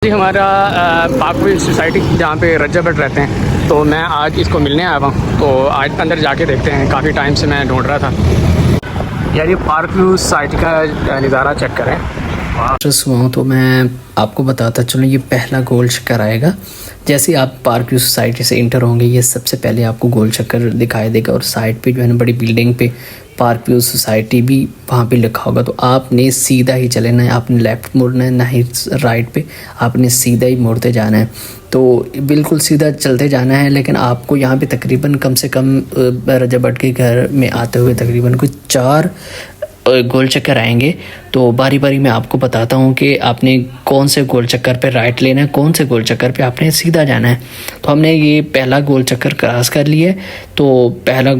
जी हमारा पाकवी सोसाइटी जहाँ पे रजब भट्ट रहते हैं, तो मैं आज इसको मिलने आया हुआ हूँ। तो आज अंदर जाके देखते हैं, काफ़ी टाइम से मैं ढूंढ रहा था। यार ये पार्क व्यू सोसाइटी का नज़ारा चेक करें। हुआ तो मैं आपको बताता चलूँ, ये पहला गोल चक्कर आएगा। जैसे आप पार्क व्यू सोसाइटी से इंटर होंगे, ये सबसे पहले आपको गोल चक्कर दिखाई देगा और साइड पे जो है ना बड़ी बिल्डिंग पे पार्क व्यू सोसाइटी भी वहाँ पे लिखा होगा। तो आपने सीधा ही चलेना है, आपने लेफ़्ट मुड़ना है, ना ही राइट पे, आपने सीधा ही मुड़ते जाना है। तो बिल्कुल सीधा चलते जाना है। लेकिन आपको यहाँ पे तकरीबन कम से कम रजब भट्ट के घर में आते हुए तकरीबन कुछ 4 गोल चक्कर आएंगे। तो बारी बारी मैं आपको बताता हूँ कि आपने कौन से गोल चक्कर पे राइट लेना है, कौन से गोल चक्कर पे आपने सीधा जाना है। तो हमने ये पहला गोल चक्कर क्रॉस कर लिया है। तो पहला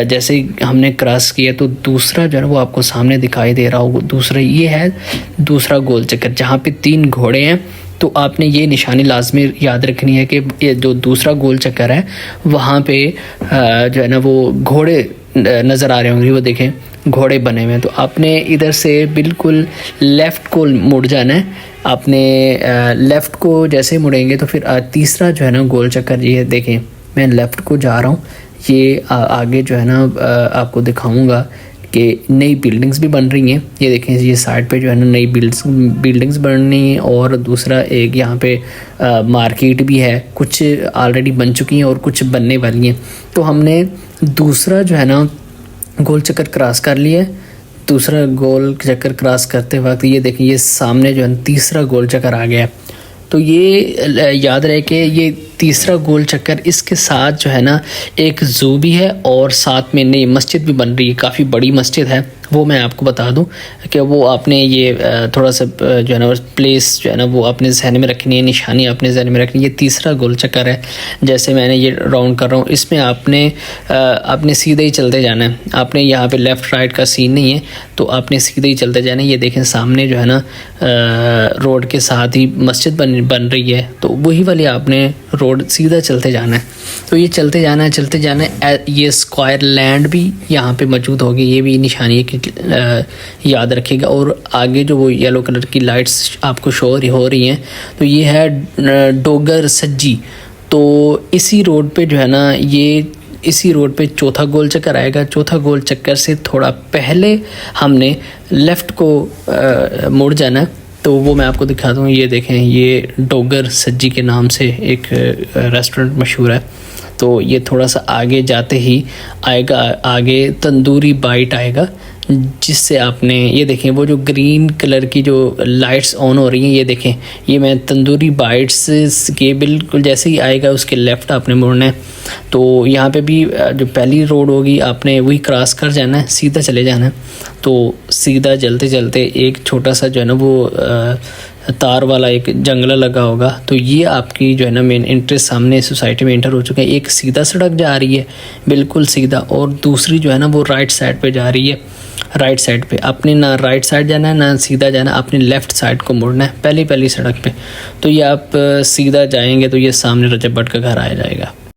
जैसे हमने क्रॉस किया तो दूसरा जो है वो आपको सामने दिखाई दे रहा होगा। दूसरा ये है दूसरा गोल चक्कर, जहाँ पे 3 घोड़े हैं। तो आपने ये निशानी लाजमी याद रखनी है कि ये जो दूसरा गोल चक्कर है वहाँ पे जो है ना वो घोड़े नज़र आ रहे होंगे, वो देखें घोड़े बने हुए हैं। तो आपने इधर से बिल्कुल लेफ़्ट को मुड़ जाना है। आपने लेफ़्ट को जैसे मुड़ेंगे तो फिर तीसरा जो है ना गोल चक्कर, ये देखें मैं लेफ़्ट को जा रहा हूँ। ये आगे जो है ना आपको दिखाऊंगा कि नई बिल्डिंग्स भी बन रही हैं। ये देखें, ये साइड पे जो है ना नई बिल्डिंग्स बन रही हैं। और दूसरा एक यहाँ पे मार्केट भी है, कुछ ऑलरेडी बन चुकी हैं और कुछ बनने वाली हैं। तो हमने दूसरा जो है ना गोल चक्कर क्रॉस कर लिया है। दूसरा गोल चक्कर क्रॉस करते वक्त ये देखें, ये सामने जो है तीसरा गोल चक्कर आ गया। तो ये याद रहे कि ये तीसरा गोल चक्कर, इसके साथ जो है ना एक ज़ू भी है और साथ में नई मस्जिद भी बन रही है, काफ़ी बड़ी मस्जिद है। वो मैं आपको बता दूं कि वो आपने ये थोड़ा सा जो है ना प्लेस जो है ना वो अपने जहन में रखनी है, निशानी अपने जहन में रखनी है। ये तीसरा गोल चक्कर है, जैसे मैंने ये राउंड कर रहा हूँ, इसमें आपने सीधे ही चलते जाना है। आपने यहाँ पे लेफ़्ट राइट का सीन नहीं है, तो आपने सीधे ही चलते जाना है। ये देखें सामने जो है ना रोड के साथ ही मस्जिद बन रही है, तो वही वाली आपने रोड सीधा चलते जाना है। तो ये चलते जाना है। ये स्क्वायर लैंड भी यहाँ पे मौजूद होगी, ये भी निशानी है कि याद रखिएगा। और आगे जो वो येलो कलर की लाइट्स आपको शो हो रही हैं, तो ये है डोगर सज्जी। तो इसी रोड पे जो है ना इसी रोड पे चौथा गोल चक्कर आएगा। चौथा गोल चक्कर से थोड़ा पहले हमने लेफ़्ट को मुड़ जाना। तो वो मैं आपको दिखाता हूँ। ये देखें, ये डोगर सज्जी के नाम से एक रेस्टोरेंट मशहूर है। तो ये थोड़ा सा आगे जाते ही आएगा, आगे तंदूरी बाइट आएगा, जिससे आपने ये देखें वो जो ग्रीन कलर की जो लाइट्स ऑन हो रही हैं, ये देखें, ये मैं तंदूरी बाइट्स के बिल्कुल जैसे ही आएगा उसके लेफ़्ट आपने मुड़ना है। तो यहाँ पे भी जो पहली रोड होगी आपने वही क्रॉस कर जाना है, सीधा चले जाना है। तो सीधा चलते चलते एक छोटा सा जो है ना वो तार वाला एक जंगला लगा होगा। तो ये आपकी जो है ना मेन इंटरेस्ट सामने सोसाइटी में इंटर हो चुके हैं। एक सीधा सड़क जा रही है बिल्कुल सीधा, और दूसरी जो है ना वो राइट साइड पे जा रही है। राइट साइड पे आपने ना राइट साइड जाना है ना सीधा जाना है, आपने लेफ़्ट साइड को मुड़ना है पहली सड़क पे। तो ये आप सीधा जाएंगे तो ये सामने रजब भट्ट का घर आ जाएगा।